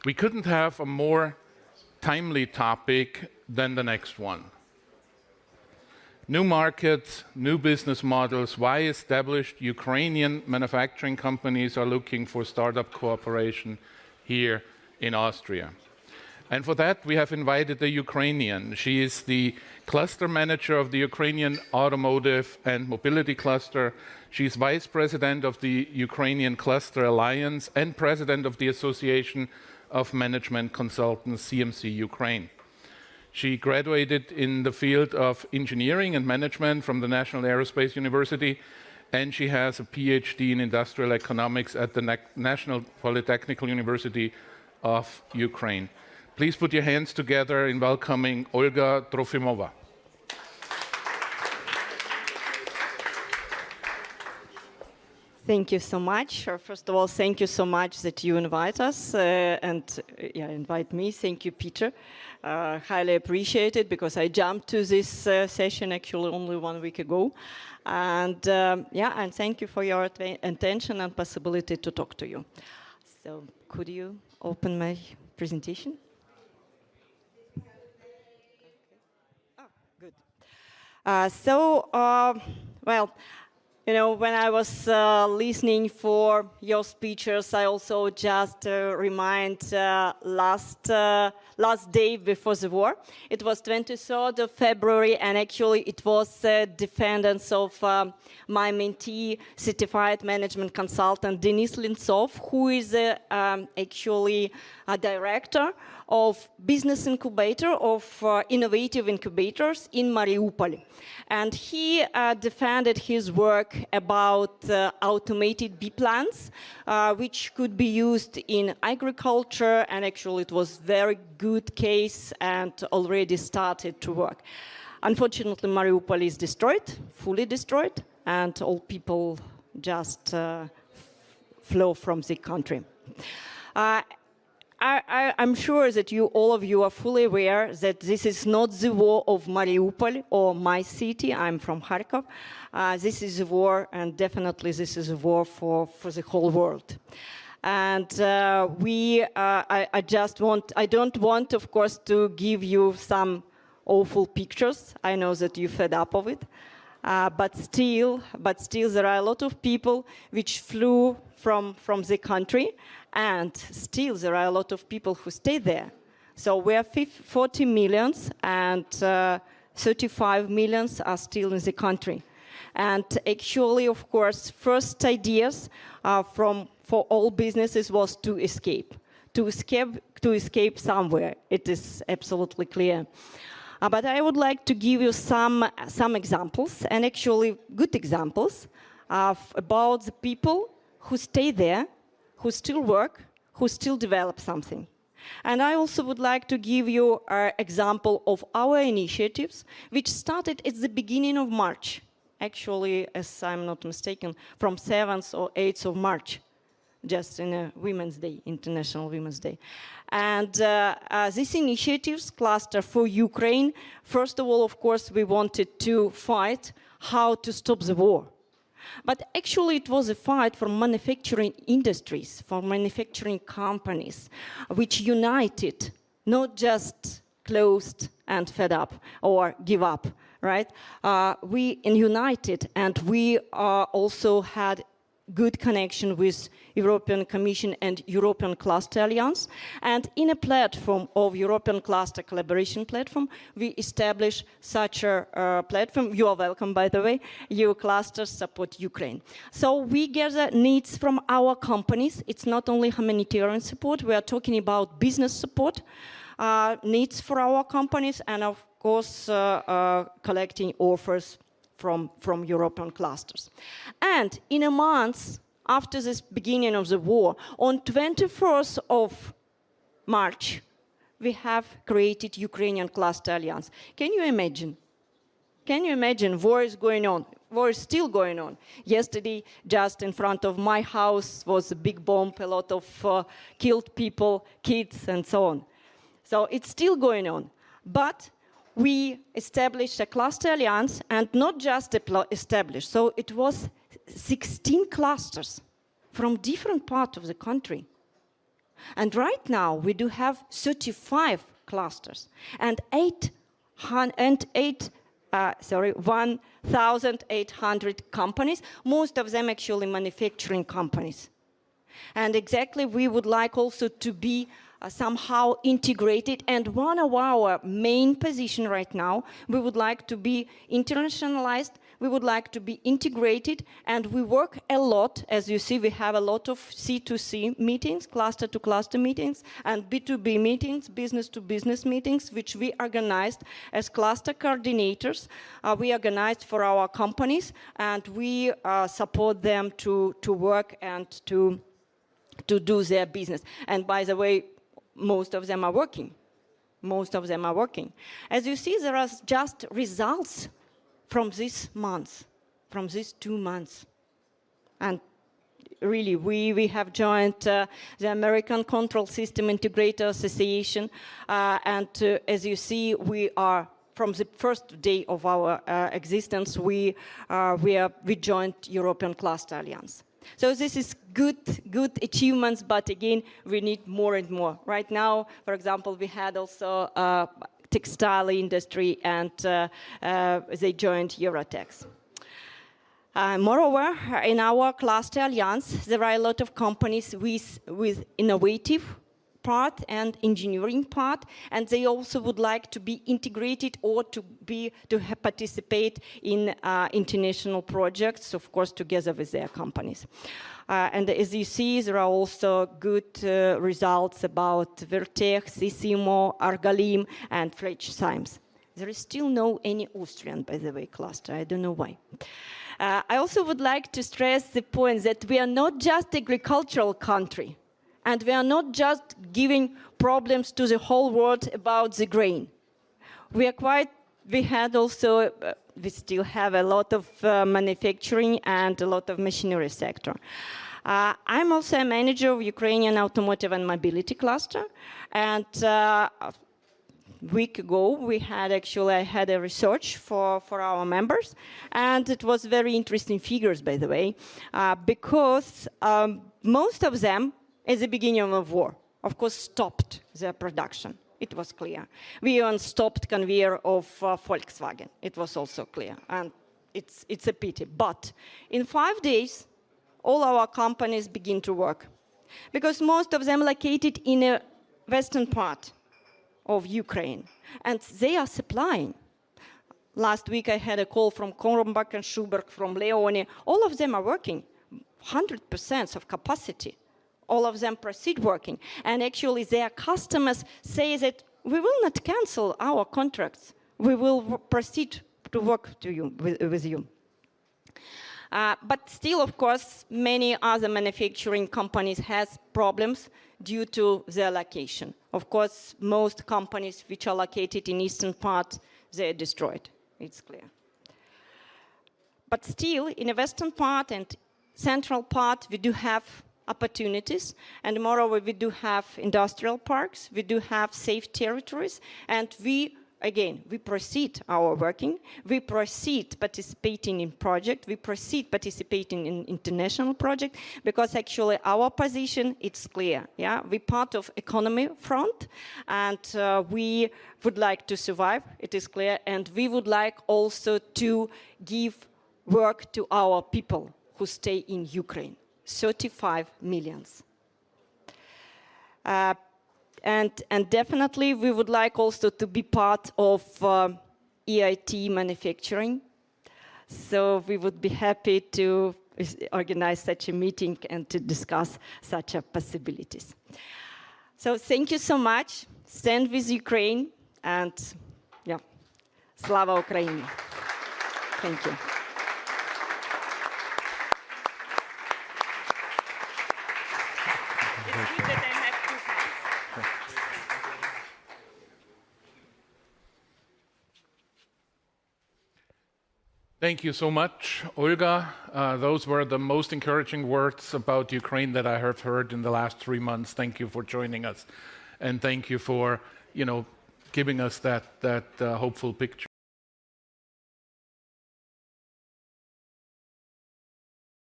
We couldn't have a more timely topic than the next one. New markets, new business models, why established Ukrainian manufacturing companies are looking for startup cooperation here in Austria. And for that, we have invited a Ukrainian. She is the cluster manager of the Ukrainian Automotive and Mobility Cluster. She's vice president of the Ukrainian Cluster Alliance and president of the Association of Management Consultants, CMC Ukraine. She graduated in the field of engineering and management from the National Aerospace University, and she has a PhD in industrial economics at the National Polytechnical University of Ukraine. Please put your hands together in welcoming Olga Trofimova. Thank you so much. First of all, thank you so much that you invite us invite me. Thank you, Peter. Highly appreciate it because I jumped to this session actually only 1 week ago. And and thank you for your attention and possibility to talk to you. So could you open my presentation? Good. You know, when I was listening for your speeches, I also just remind last day before the war. It was 23rd of February, and actually it was defendants of my mentee, certified management consultant, Denis Lintsov, who is actually a director of business incubator, of innovative incubators in Mariupol. And he defended his work about automated bee plants, which could be used in agriculture, and actually it was very good case and already started to work. Unfortunately, Mariupol is destroyed, fully destroyed, and all people just flow from the country. I'm sure that all of you are fully aware that this is not the war of Mariupol or my city. I'm from Kharkov. This is a war, and definitely this is a war for the whole world. And I don't want, of course, to give you some awful pictures. I know that you're fed up of it. But still, there are a lot of people which flew from the country, and still there are a lot of people who stay there. So we are 40 millions, and 35 millions are still in the country. And actually, of course, first ideas for all businesses was to escape somewhere. It is absolutely clear. But I would like to give you some examples, and actually good examples, about the people who stay there, who still work, who still develop something. And I also would like to give you an example of our initiatives, which started at the beginning of March. Actually, as I'm not mistaken, from 7th or 8th of March. Just in a Women's Day, International Women's Day. And these initiatives, Cluster for Ukraine, first of all, of course, we wanted to fight how to stop the war. But actually, it was a fight for manufacturing industries, for manufacturing companies, which united, not just closed and fed up or give up, right? We united, and we also had good connection with European Commission and European Cluster Alliance. And in a platform of European Cluster Collaboration Platform, we established such a platform. You are welcome, by the way. EU Clusters Support Ukraine. So we gather needs from our companies. It's not only humanitarian support. We are talking about business support, needs for our companies, and of course, collecting offers from European clusters. And in a month after this beginning of the war, on 21st of March, we have created Ukrainian Cluster Alliance. Can you imagine? Can you imagine? War is going on. War is still going on. Yesterday, just in front of my house was a big bomb, a lot of killed people, kids, and so on. So it's still going on. But we established a cluster alliance, and not just established. So it was 16 clusters from different parts of the country. And right now, we do have 35 clusters and 1,800 companies, most of them actually manufacturing companies. And exactly, we would like also to be somehow integrated. And one of our main position right now, we would like to be internationalized, we would like to be integrated, and we work a lot. As you see, we have a lot of C2C meetings, cluster-to-cluster meetings, and B2B meetings, business-to-business meetings, which we organized as cluster coordinators. We organized for our companies, and we support them to work and to do their business. And by the way, most of them are working. Most of them are working. As you see, there are just results from this month, from these 2 months. And really, we have joined the American Control System Integrator Association. As you see, we are, from the first day of our existence, we joined European Cluster Alliance. So this is good achievements, but again, we need more and more. Right now, for example, we had also textile industry, and they joined Eurotex. Moreover, in our cluster alliance, there are a lot of companies with innovative part and engineering part, and they also would like to be integrated or to participate in international projects, of course, together with their companies. And as you see, there are also good results about Vertex, Sisimo, Argalim, and Fletch Symes. There is still no any Austrian, by the way, cluster. I don't know why. I also would like to stress the point that we are not just agricultural country, and we are not just giving problems to the whole world about the grain. We still have a lot of manufacturing and a lot of machinery sector. I'm also a manager of Ukrainian Automotive and Mobility Cluster, and a week ago I had a research for our members, and it was very interesting figures, by the way, because most of them, at the beginning of war, of course, stopped their production. It was clear. We even stopped conveyor of Volkswagen. It was also clear, and it's a pity. But in 5 days, all our companies begin to work, because most of them located in a western part of Ukraine, and they are supplying. Last week, I had a call from Kronbach and Schubert, from Leone. All of them are working, 100% of capacity. All of them proceed working. And actually, their customers say that we will not cancel our contracts. We will proceed to work with you. But still, of course, many other manufacturing companies have problems due to their location. Of course, most companies which are located in eastern part, they are destroyed. It's clear. But still, in the western part and central part, we do have opportunities, and moreover, we do have industrial parks, we do have safe territories, and we proceed our working, we proceed participating in project, we proceed participating in international project, because actually our position, it's clear, yeah? We're part of economy front, and we would like to survive, it is clear, and we would like also to give work to our people who stay in Ukraine. 35 million. And definitely we would like also to be part of EIT manufacturing. So we would be happy to organize such a meeting and to discuss such possibilities. So thank you so much. Stand with Ukraine, and yeah, Slava Ukraini. Thank you. Thank you so much, Olga. Those were the most encouraging words about Ukraine that I have heard in the last 3 months. Thank you for joining us, and thank you for, giving us that hopeful picture.